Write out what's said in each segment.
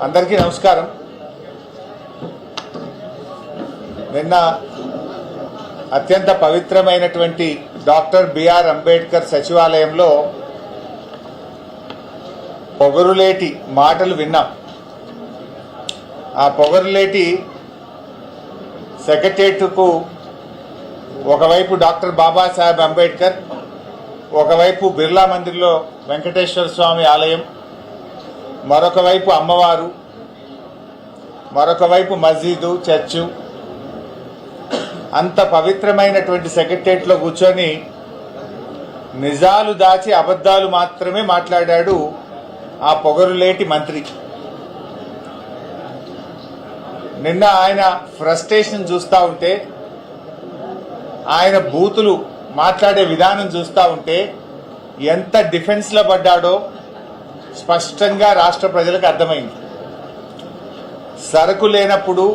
అందరికీ నమస్కారం. నిన్న అత్యంత పవిత్రమైనటువంటి డాక్టర్ బిఆర్ అంబేద్కర్ సచివాలయంలో పొగరులేటి మాటలు విన్నాం. ఆ పొగరులేటి సెక్రటేరియట్కు ఒకవైపు డాక్టర్ బాబాసాహెబ్ అంబేద్కర్, ఒకవైపు బిర్లా మందిర్లో వెంకటేశ్వర స్వామి ఆలయం, మరొక వైపు అమ్మవారు, మరొక వైపు మస్జిదు, చర్చు, అంత పవిత్రమైనటువంటి సెక్రటేరియట్లో కూర్చొని నిజాలు దాచి అబద్ధాలు మాత్రమే మాట్లాడాడు ఆ పొగరులేటి మంత్రి. నిన్న ఆయన ఫ్రస్ట్రేషన్ చూస్తూ ఉంటే, ఆయన బూతులు మాట్లాడే విధానం చూస్తూ ఉంటే ఎంత డిఫెన్స్లో పడ్డాడో స్పష్టంగా రాష్ట్ర ప్రజలకు అర్థమైంది. సరుకు లేనప్పుడు,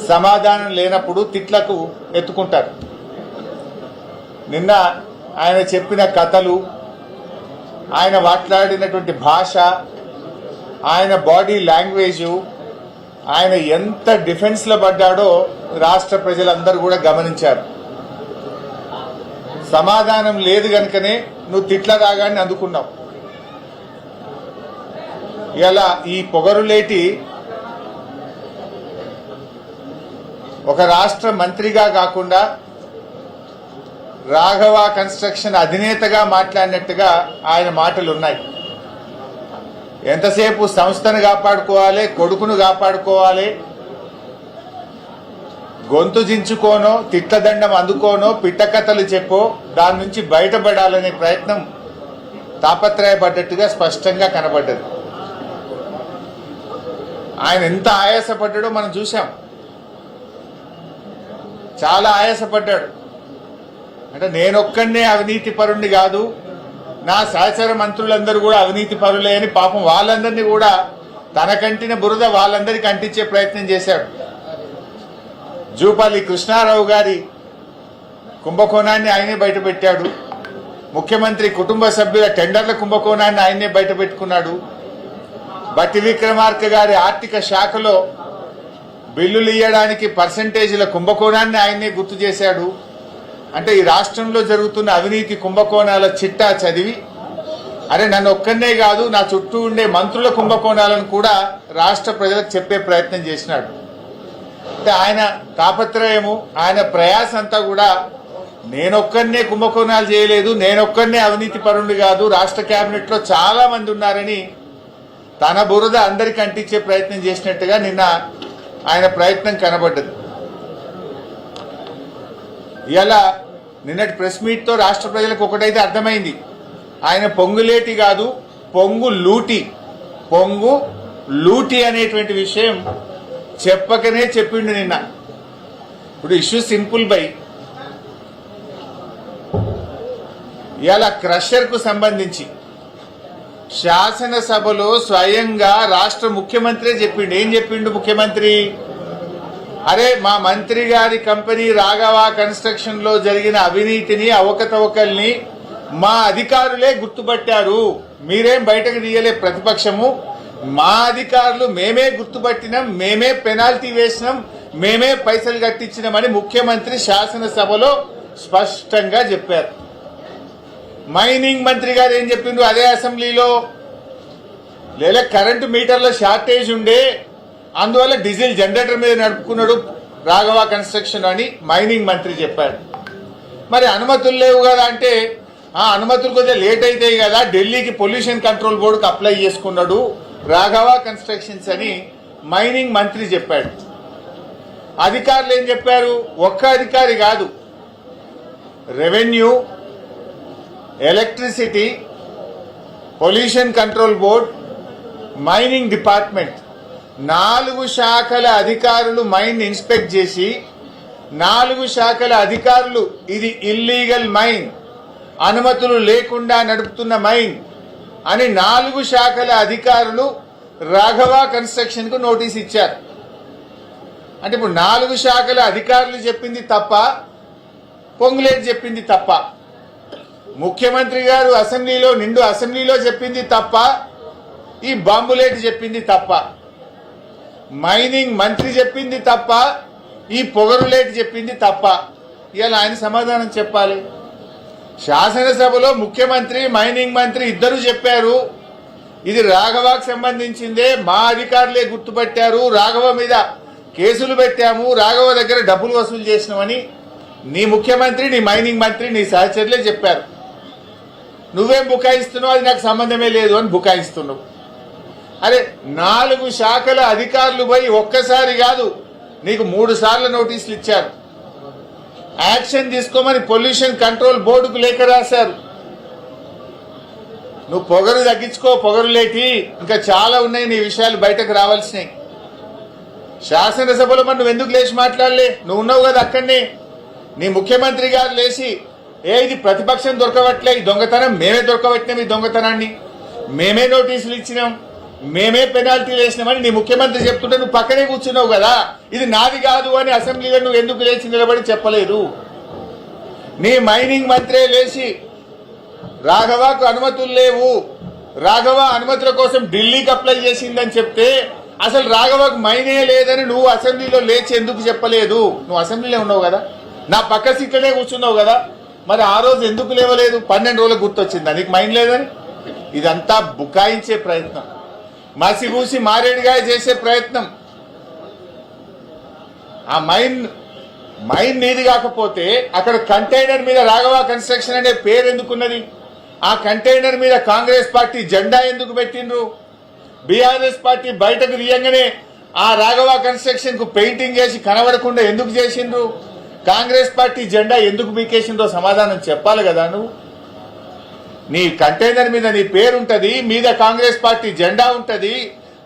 సమాధానం లేనప్పుడు తిట్లకు ఎత్తుకుంటారు. నిన్న ఆయన చెప్పిన కథలు, ఆయన మాట్లాడినటువంటి భాష, ఆయన బాడీ లాంగ్వేజు, ఆయన ఎంత డిఫెన్స్లో పడ్డాడో రాష్ట్ర ప్రజలందరూ కూడా గమనించారు. సమాధానం లేదు కనుకనే నువ్వు తిట్ల రాగాన్ని అందుకున్నావు. ఇలా ఈ పొగరులేటి ఒక రాష్ట్ర మంత్రిగా కాకుండా రాఘవ కన్స్ట్రక్షన్ అధినేతగా మాట్లాడినట్టుగా ఆయన మాటలు ఉన్నాయి. ఎంతసేపు సంస్థను కాపాడుకోవాలి, కొడుకును కాపాడుకోవాలి, గొంతు జించుకోనో, తిట్లదండం అందుకోనో, పిట్టకథలు చెప్పో దాని నుంచి బయటపడాలనే ప్రయత్నం తాపత్రయపడ్డట్టుగా స్పష్టంగా కనబడ్డది. ఆయన ఎంత ఆయాసపడ్డాడో మనం చూసాం. చాలా ఆయాసపడ్డాడు. అంటే నేనొక్కడే అవినీతి పరుణ్ణి కాదు, నా సహచర మంత్రులందరూ కూడా అవినీతి పరులే అని పాపం వాళ్ళందరినీ కూడా తనకంటిన బురద వాళ్ళందరికీ అంటించే ప్రయత్నం చేశాడు. జూపల్లి కృష్ణారావు గారి కుంభకోణాన్ని ఆయనే బయటపెట్టాడు. ముఖ్యమంత్రి కుటుంబ సభ్యుల టెండర్ల కుంభకోణాన్ని ఆయనే బయటపెట్టుకున్నాడు. బట్టి విక్రమార్క గారి ఆర్థిక శాఖలో బిల్లులు ఇవ్వడానికి పర్సంటేజీల కుంభకోణాన్ని ఆయనే గుర్తు చేశాడు. అంటే ఈ రాష్ట్రంలో జరుగుతున్న అవినీతి కుంభకోణాల చిట్టా చదివి, అరే నన్ను ఒక్కనే కాదు నా చుట్టూ ఉండే మంత్రుల కుంభకోణాలను కూడా రాష్ట్ర ప్రజలకు చెప్పే ప్రయత్నం చేసినాడు. అంటే ఆయన తాపత్రయము, ఆయన ప్రయాస అంతా కూడా నేనొక్కనే కుంభకోణాలు చేయలేదు, నేనొక్కనే అవినీతి పరుణ్ణి కాదు, రాష్ట్ర కేబినెట్లో చాలా మంది ఉన్నారని తన బురద అందరికీ అంటించే ప్రయత్నం చేసినట్టుగా నిన్న ఆయన ప్రయత్నం కనబడ్డది. ఇలా నిన్నటి ప్రెస్ మీట్తో రాష్ట్ర ప్రజలకు ఒకటైతే అర్థమైంది, ఆయన పొంగులేటి కాదు పొంగు లూటి అనేటువంటి విషయం చెప్పకనే చెప్పిండు నిన్న. ఇప్పుడు ఇష్యూ సింపుల్ బై, ఇలా క్రషర్కు సంబంధించి శాసనసభలో స్వయంగా రాష్ట్ర ముఖ్యమంత్రి చెప్పిండు. ఏం చెప్పిండు ముఖ్యమంత్రి? అరే మా మంత్రి గారి కంపెనీ రాఘవ కన్స్ట్రక్షన్ లో జరిగిన అవినీతిని, అవకతవకల్ని మా అధికారులే గుర్తుపట్టారు, మీరేం బయటకు తీయలే ప్రతిపక్షము, మా అధికారులు మేమే గుర్తుపట్టినాం, మేమే పెనాల్టీ వేసినాం, మేమే పైసలు కట్టించినామని ముఖ్యమంత్రి శాసనసభలో స్పష్టంగా చెప్పారు. మైనింగ్ మంత్రి గారు ఏం చెప్పిండు అదే అసెంబ్లీలో? లేదా కరెంటు మీటర్ల షార్టేజ్ ఉండే, అందువల్ల డీజిల్ జనరేటర్ మీద నడుపుకున్నాడు రాఘవ కన్స్ట్రక్షన్ అని మైనింగ్ మంత్రి చెప్పాడు. మరి అనుమతులు లేవు కదా అంటే, ఆ అనుమతులు కొద్దిగా లేట్ అవుతాయి కదా, ఢిల్లీకి పొల్యూషన్ కంట్రోల్ బోర్డుకి అప్లై చేసుకున్నాడు రాఘవ కన్స్ట్రక్షన్స్ అని మైనింగ్ మంత్రి చెప్పాడు. అధికారులు ఏం చెప్పారు? ఒక్క అధికారి కాదు, revenue, electricity, pollution control board, mining department, 4 శాఖల అధికారులు మైన్ ఇన్స్పెక్ట్ చేసి, 4 శాఖల అధికారులు ఇది ఇల్లీగల్ మైన్, అనుమతులు లేకుండా నడుపుతున్న మైన్ అని 4 శాఖల అధికారులు రాఘవ కన్స్ట్రక్షన్ కు నోటీస్ ఇచ్చారు. అంటే ఇప్పుడు 4 శాఖల అధికారులు చెప్పింది తప్ప, పొంగులేటి చెప్పింది తప్ప, ముఖ్యమంత్రి గారు నిండు అసెంబ్లీలో చెప్పింది తప్ప, ఈ బాంబులేటి చెప్పింది తప్ప, మైనింగ్ మంత్రి చెప్పింది తప్ప, ఈ పొగరులేటి చెప్పింది తప్ప. ఇలా ఆయన సమాధానం చెప్పాలి. శాసనసభలో ముఖ్యమంత్రి మైనింగ్ మంత్రి ఇద్దరు చెప్పారు ఇది రాఘవకు సంబంధించిందే, మా అధికారులే గుర్తుపట్టారు, రాఘవ మీద కేసులు పెట్టాము, రాఘవ దగ్గర డబ్బులు వసూలు చేసినామని నీ ముఖ్యమంత్రి, నీ మైనింగ్ మంత్రి, నీ సహచరులే చెప్పారు. నువ్వేం బుకాయిస్తున్నావు, అది నాకు సంబంధమే లేదు అని బుకాయిస్తున్నావు. అరే 4 శాఖల అధికారులు పోయి ఒక్కసారి కాదు నీకు 3 సార్లు నోటీసులు ఇచ్చారు. యాక్షన్ తీసుకోమని పొల్యూషన్ కంట్రోల్ బోర్డుకు లేఖ రాశారు. నువ్వు పొగరు తగ్గించుకో, పొగరు లేటి ఇంకా చాలా ఉన్నాయి నీ విషయాలు బయటకు రావాల్సినాయి. శాసనసభలో మరి నువ్వు ఎందుకు లేచి మాట్లాడలే? నువ్వు ఉన్నావు కదా అక్కడనే. నీ ముఖ్యమంత్రి గారు లేచి ఇది ప్రతిపక్షం దొరకవట్లే, ఈ దొంగతనం మేమే దొరకబట్టినాం, ఈ దొంగతనాన్ని మేమే నోటీసులు ఇచ్చినాం, మేమే పెనాల్టీలు వేసినామని నీ ముఖ్యమంత్రి చెప్తుంటే నువ్వు పక్కనే కూర్చున్నావు కదా. ఇది నాది కాదు అని అసెంబ్లీలో నువ్వు ఎందుకు లేచి నిలబడి చెప్పలేదు? నీ మైనింగ్ మంత్రే లేచి రాఘవకు అనుమతులు లేవు, రాఘవ అనుమతుల కోసం ఢిల్లీకి అప్లై చేసిందని చెప్తే అసలు రాఘవకు మైనే లేదని నువ్వు అసెంబ్లీలో లేచి ఎందుకు చెప్పలేదు? నువ్వు అసెంబ్లీలో ఉన్నావు కదా, నా పక్క సీట్లోనే కూర్చున్నావు కదా, మరి ఆ రోజు ఎందుకు లేవలేదు? 12 రోజులకు గుర్తొచ్చిందా నీకు మైన్ లేదని? ఇదంతా బుకాయించే ప్రయత్నం, మసిబూసి మారేడుగా చేసే ప్రయత్నం. ఆ మైన్ నీది కాకపోతే అక్కడ కంటైనర్ మీద రాఘవ కన్స్ట్రక్షన్ అనే పేరు ఎందుకున్నది? ఆ కంటైనర్ మీద కాంగ్రెస్ పార్టీ జెండా ఎందుకు పెట్టిండ్రు? బీఆర్ఎస్ పార్టీ బయటకు తీయంగానే ఆ రాఘవ కన్స్ట్రక్షన్ కు పెయింటింగ్ చేసి కనబడకుండా ఎందుకు చేసిండ్రు? కాంగ్రెస్ పార్టీ జెండా ఎందుకు బీకేసిందో సమాధానం చెప్పాలి కదా. నువ్వు నీ కంటైనర్ మీద నీ పేరుంటది, మీద కాంగ్రెస్ పార్టీ జెండా ఉంటది.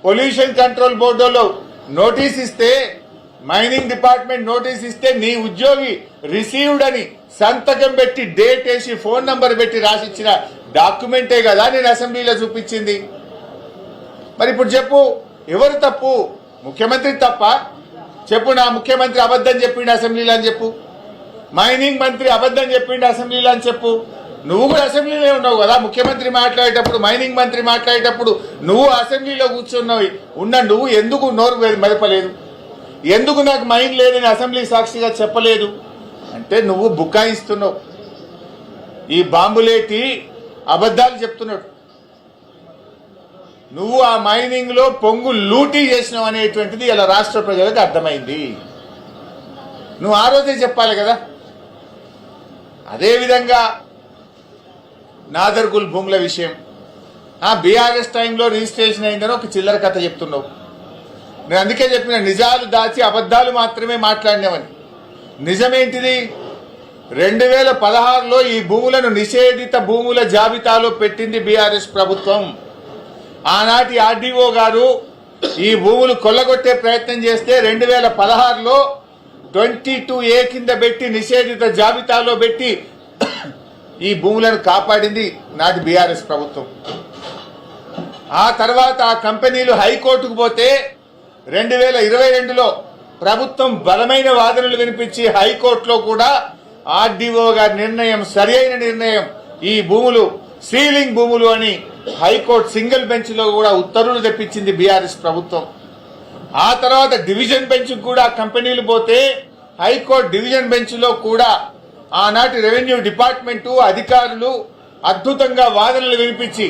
పొల్యూషన్ కంట్రోల్ బోర్డులో నోటీస్ ఇస్తే, మైనింగ్ డిపార్ట్మెంట్ నోటీస్ ఇస్తే నీ ఉద్యోగి రిసీవ్డ్ అని సంతకం పెట్టి డేట్ వేసి ఫోన్ నంబర్ పెట్టి రాసిచ్చిన డాక్యుమెంటే కదా నేను అసెంబ్లీలో చూపించింది. మరి ఇప్పుడు చెప్పు, ఎవరు తప్పు? ముఖ్యమంత్రి తప్ప? చెప్పు, నా ముఖ్యమంత్రి అబద్ధం చెప్పిండు అసెంబ్లీలో అని చెప్పు, మైనింగ్ మంత్రి అబద్ధం చెప్పిండు అసెంబ్లీలో అని చెప్పు. నువ్వు కూడా అసెంబ్లీలో ఉన్నావు కదా, ముఖ్యమంత్రి మాట్లాడేటప్పుడు, మైనింగ్ మంత్రి మాట్లాడేటప్పుడు నువ్వు అసెంబ్లీలో కూర్చున్నావు. నువ్వు ఎందుకు నోరు మెదపలేదు? ఎందుకు నాకు మైండ్ లేదని అసెంబ్లీ సాక్షిగా చెప్పలేదు? అంటే నువ్వు బుకాయిస్తున్నావు. ఈ బాంబులేటి అబద్ధాలు చెప్తున్నాడు. నువ్వు ఆ మైనింగ్ లో పొంగు లూటీ చేసినావు అనేటువంటిది ఇలా రాష్ట్ర ప్రజలకు అర్థమైంది. నువ్వు ఆ రోజే చెప్పాలి కదా. అదేవిధంగా నాదర్గుల్ భూముల విషయం, బీఆర్ఎస్ టైంలో రిజిస్ట్రేషన్ అయిందని ఒక చిల్లర కథ చెప్తున్నావు. నేను అందుకే చెప్పిన, నిజాలు దాచి అబద్ధాలు మాత్రమే మాట్లాడినామని. నిజమేంటిది? 2016లో ఈ భూములను నిషేధిత భూముల జాబితాలో పెట్టింది బీఆర్ఎస్ ప్రభుత్వం. ఆనాటి ఆర్డీఓ గారు ఈ భూములు కొల్లగొట్టే ప్రయత్నం చేస్తే 2016లో 22A కింద పెట్టి నిషేధిత జాబితాలో పెట్టి ఈ భూములను కాపాడింది నాటి బీఆర్ఎస్ ప్రభుత్వం. ఆ తర్వాత ఆ కంపెనీలు హైకోర్టుకు పోతే 2022లో ప్రభుత్వం బలమైన వాదనలు వినిపించి హైకోర్టులో కూడా ఆర్డీఓ గారి నిర్ణయం సరైన నిర్ణయం, ఈ భూములు సీలింగ్ భూములు అని హైకోర్టు సింగిల్ బెంచ్ లో కూడా ఉత్తర్వులు తెప్పించింది బీఆర్ఎస్ ప్రభుత్వం. ఆ తర్వాత డివిజన్ బెంచ్ కూడా కంపెనీలు పోతే హైకోర్టు డివిజన్ బెంచ్ లో కూడా ఆనాటి రెవెన్యూ డిపార్ట్మెంటు అధికారులు అద్భుతంగా వాదనలు వినిపించి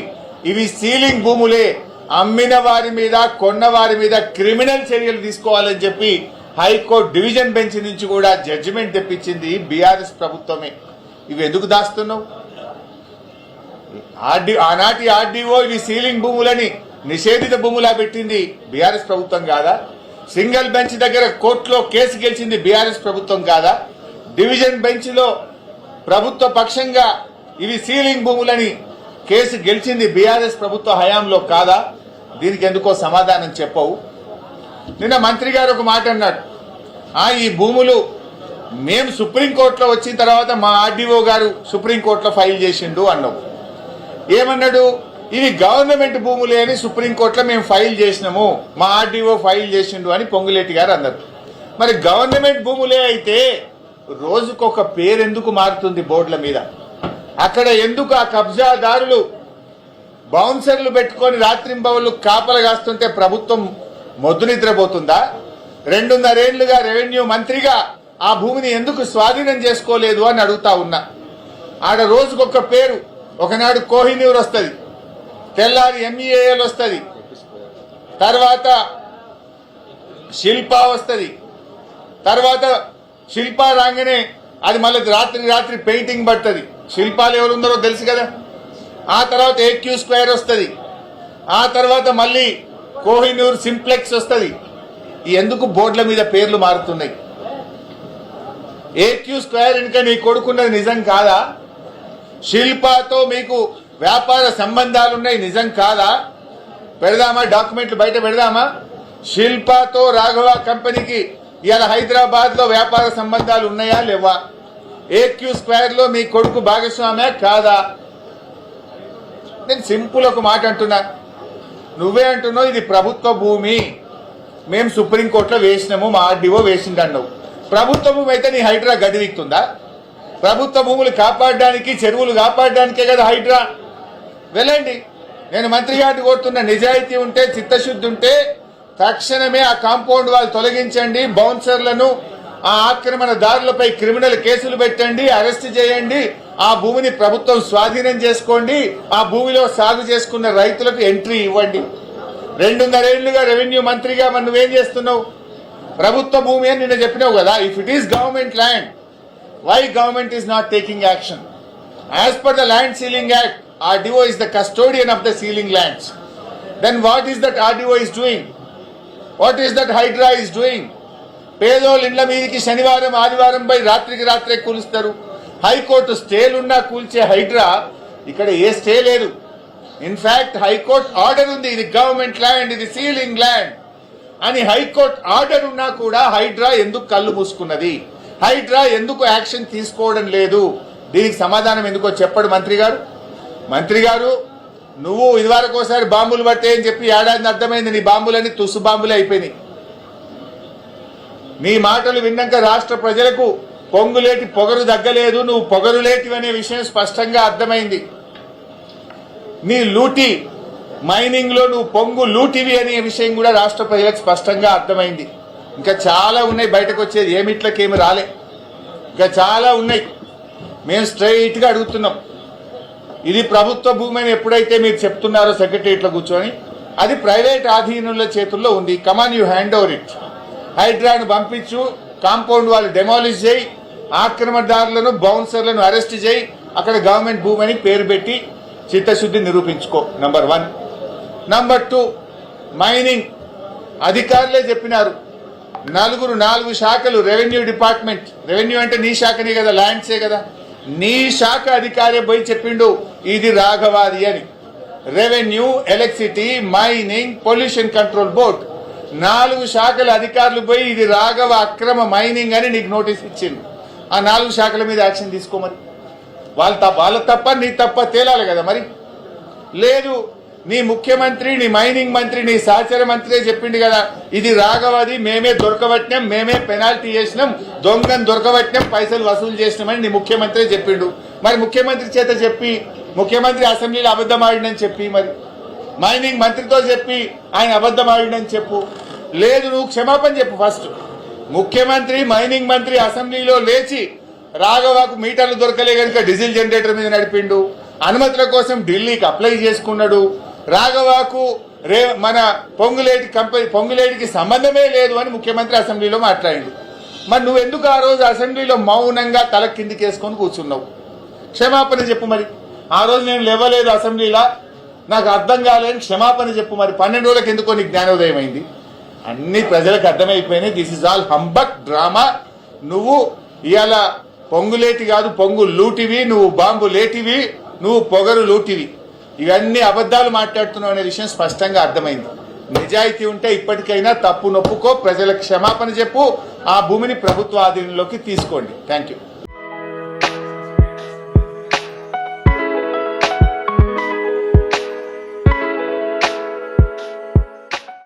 ఇవి సీలింగ్ భూములే, అమ్మిన వారి మీద కొన్న వారి మీద క్రిమినల్ చర్యలు తీసుకోవాలని చెప్పి హైకోర్టు డివిజన్ బెంచ్ నుంచి కూడా జడ్జిమెంట్ తెప్పించింది బీఆర్ఎస్ ప్రభుత్వమే. ఇవి ఎందుకు దాస్తున్నావు? ఆనాటి ఆర్డీఓ ఇవి సీలింగ్ భూములని నిషేధిత భూములా పెట్టింది బీఆర్ఎస్ ప్రభుత్వం కాదా? సింగిల్ బెంచ్ దగ్గర కోర్టులో కేసు గెలిచింది బీఆర్ఎస్ ప్రభుత్వం కాదా? డివిజన్ బెంచ్ లో ప్రభుత్వ పక్షంగా ఇవి సీలింగ్ భూములని కేసు గెలిచింది బీఆర్ఎస్ ప్రభుత్వ హయాంలో కాదా? దీనికి ఎందుకో సమాధానం చెప్పవు. నిన్న మంత్రి గారు ఒక మాట అన్నాడు, ఈ భూములు మేము సుప్రీంకోర్టులో వచ్చిన తర్వాత మా ఆర్డీఓ గారు సుప్రీంకోర్టులో ఫైల్ చేసిండు అన్నావు. ఏమన్నాడు? ఇవి గవర్నమెంట్ భూములే అని సుప్రీంకోర్టులో మేము ఫైల్ చేసినాము, మా ఆర్డీఓ ఫైల్ చేసిండు అని పొంగులేటి గారు అన్నారు. మరి గవర్నమెంట్ భూములే అయితే రోజుకొక పేరెందుకు మారుతుంది బోర్డుల మీద? అక్కడ ఎందుకు ఆ కబ్జాదారులు బౌన్సర్లు పెట్టుకొని రాత్రింబవళ్ళు కాపలు కాస్తుంటే ప్రభుత్వం మొద్దు నిద్రపోతుందా? 2.5 ఏళ్లుగా రెవెన్యూ మంత్రిగా ఆ భూమిని ఎందుకు స్వాధీనం చేసుకోలేదు అని అడుగుతా ఉన్నా. ఆడ రోజుకొక పేరు, ఒకనాడు కోహినూర్ వస్తుంది, తెల్లారి MEAL వస్తుంది, తర్వాత శిల్పా వస్తుంది, తర్వాత శిల్పా రాగానే అది మళ్ళీ రాత్రి పెయింటింగ్ పడుతుంది. శిల్పాలు ఎవరు ఉన్నారో తెలుసు కదా. ఆ తర్వాత AQ స్క్వేర్ వస్తుంది, ఆ తర్వాత మళ్ళీ కోహినూర్ సింప్లెక్స్ వస్తుంది. ఎందుకు బోర్డుల మీద పేర్లు మారుతున్నాయి? AQ స్క్వేర్ ఇంకా నీ కొడుకున్నది నిజం కాదా? శిల్పాతో మీకు వ్యాపార సంబంధాలున్నాయి నిజం కాదా? పెడదామా, డాక్యుమెంట్లు బయట పెడదామా? శిల్పాతో రాఘవ కంపెనీకి ఇవాళ హైదరాబాద్ లో వ్యాపార సంబంధాలు ఉన్నాయా లేవా? AQ స్క్వేర్ లో మీ కొడుకు భాగస్వామ్యా కాదా? నేను సింపుల్ ఒక మాట అంటున్నా, నువ్వే అంటున్నావు ఇది ప్రభుత్వ భూమి, మేము సుప్రీంకోర్టులో వేసినాము, మా RDO వేసిండన్నావు. ప్రభుత్వ భూమి అయితే నీ హైడ్రా గదివిక్తుందా? ప్రభుత్వ భూములు కాపాడడానికి, చెరువులు కాపాడడానికే కదా హైడ్రా. వెళ్ళండి, నేను మంత్రి గారిని కోరుతున్న, నిజాయితీ ఉంటే, చిత్తశుద్ధి ఉంటే తక్షణమే ఆ కాంపౌండ్ వాళ్ళు తొలగించండి, బౌన్సర్లను, ఆ ఆక్రమణదారులపై క్రిమినల్ కేసులు పెట్టండి, అరెస్ట్ చేయండి, ఆ భూమిని ప్రభుత్వం స్వాధీనం చేసుకోండి, ఆ భూమిలో సాగు చేసుకున్న రైతులకు ఎంట్రీ ఇవ్వండి. 2.5 ఏళ్లుగా రెవెన్యూ మంత్రిగా మరి నువ్వేం చేస్తున్నావు? ప్రభుత్వ భూమి అని నిన్న చెప్పినావు కదా. If it is government land, why government is not taking action? As per the Land Sealing Act, RDO is the custodian of the sealing lands. Then what is that RDO is doing? What is that Hydra is doing? పేదోళ్ళ ఇండ్ల మీదకి శనివారం ఆదివారం పై రాత్రికి రాత్రే కూలుస్తారు. High court స్టేలున్నా కూల్చే Hydraa ఇక్కడ a stay లేదు. In fact high court order ఉంది, ఇది గవర్నమెంట్ ల్యాండ్, ఇది సీలింగ్ ల్యాండ్ అని హైకోర్టు ఆర్డర్ ఉన్నా కూడా హైడ్రా ఎందుకు కళ్ళు మూసుకున్నది? హైడ్రా ఎందుకు యాక్షన్ తీసుకోవడం లేదు? దీనికి సమాధానం ఎందుకో చెప్పడు మంత్రి గారు. మంత్రి గారు, నువ్వు ఇదివరకు ఒకసారి బాంబులు పట్టే అని చెప్పి ఏడాది అర్థమైంది, నీ బాంబులన్నీ తుస్సు బాంబులే అయిపోయినాయి. నీ మాటలు విన్నాక రాష్ట్ర ప్రజలకు పొంగులేటి పొగరు దగ్గలేదు, నువ్వు పొగరులేటివి అనే విషయం స్పష్టంగా అర్థమైంది. నీ లూటి మైనింగ్ లో నువ్వు పొంగు లూటివి అనే విషయం కూడా రాష్ట్ర ప్రజలకు స్పష్టంగా అర్థమైంది. ఇంకా చాలా ఉన్నాయి బయటకు వచ్చేది, ఏమిట్లకేమి రాలే, ఇంకా చాలా ఉన్నాయి. మేము స్ట్రైట్ గా అడుగుతున్నాం, ఇది ప్రభుత్వ భూమి అని ఎప్పుడైతే మీరు చెప్తున్నారో సెక్రటరియట్లో కూర్చొని, అది ప్రైవేట్ ఆధీనుల చేతుల్లో ఉంది, come on you hand over it. హైడ్రాను పంపించు, కాంపౌండ్ వాళ్ళు డెమాలిష్ చేయి, ఆక్రమణదారులను బౌన్సర్లను అరెస్ట్ చేయి, అక్కడ గవర్నమెంట్ భూమి అని పేరు పెట్టి చిత్తశుద్ధి నిరూపించుకో. నంబర్ 1. నంబర్ 2, మైనింగ్ అధికారులే చెప్పినారు, 4 శాఖలు, రెవెన్యూ డిపార్ట్మెంట్, రెవెన్యూ అంటే నీ శాఖనే కదా, ల్యాండ్సే కదా, నీ శాఖ అధికారి పోయి చెప్పిండు ఇది రాఘవాది అని. Revenue, electricity, mining, pollution control board, 4 శాఖల అధికారులు పోయి ఇది రాఘవ అక్రమ మైనింగ్ అని నీకు నోటీస్ ఇచ్చింది. ఆ 4 శాఖల మీద యాక్షన్ తీసుకోమని. వాళ్ళ తప్ప నీ తప్ప తేలాలి కదా మరి. లేదు, నీ ముఖ్యమంత్రి, నీ మైనింగ్ మంత్రి, నీ సహచర మంత్రి చెప్పిండు కదా ఇది రాఘవది, మేమే దొరకబట్టినాం, మేమే పెనాల్టీ చేసినాం, దొంగను దొరకబట్టినాం, పైసలు వసూలు చేసినామని నీ ముఖ్యమంత్రి చెప్పిండు. మరి ముఖ్యమంత్రి చేత చెప్పి, ముఖ్యమంత్రి అసెంబ్లీలో అబద్ధం ఆడినని చెప్పి, మరి మైనింగ్ మంత్రితో చెప్పి ఆయన అబద్ధం ఆడినని చెప్పు. లేదు, నువ్వు క్షమాపణ చెప్పు ఫస్ట్. ముఖ్యమంత్రి, మైనింగ్ మంత్రి అసెంబ్లీలో లేచి రాఘవకు మీటర్లు దొరకలే కనుక డీజిల్ జనరేటర్ మీద నడిపిండు, అనుమతుల కోసం ఢిల్లీకి అప్లై చేసుకున్నాడు, రాఘవకు మన పొంగులేటికి సంబంధమే లేదు అని ముఖ్యమంత్రి అసెంబ్లీలో మాట్లాడిండు. మరి నువ్వెందుకు ఆ రోజు అసెంబ్లీలో మౌనంగా తల కిందికేసుకొని కూర్చున్నావు? క్షమాపణ చెప్పు. మరి ఆ రోజు నేను లేవలేదు అసెంబ్లీలో, నాకు అర్థం కాలేని క్షమాపణ చెప్పు. మరి 12 రోజులకు ఎందుకో నీకు జ్ఞానోదయం అయింది? అన్ని ప్రజలకు అర్థమైపోయినాయి, this is all humbug drama. నువ్వు ఇవాళ పొంగులేటి కాదు, పొంగు లూటివి, నువ్వు బాంబు లేటివి, నువ్వు పొగరు లూటివి, ఇవన్నీ అబద్ధాలు మాట్లాడుతున్నావు అనే విషయం స్పష్టంగా అర్థమైంది. నిజాయితీ ఉంటే ఇప్పటికైనా తప్పు నొప్పుకో, ప్రజలకు క్షమాపణ చెప్పు, ఆ భూమిని ప్రభుత్వ ఆధీనంలోకి తీసుకోండి. Thank you.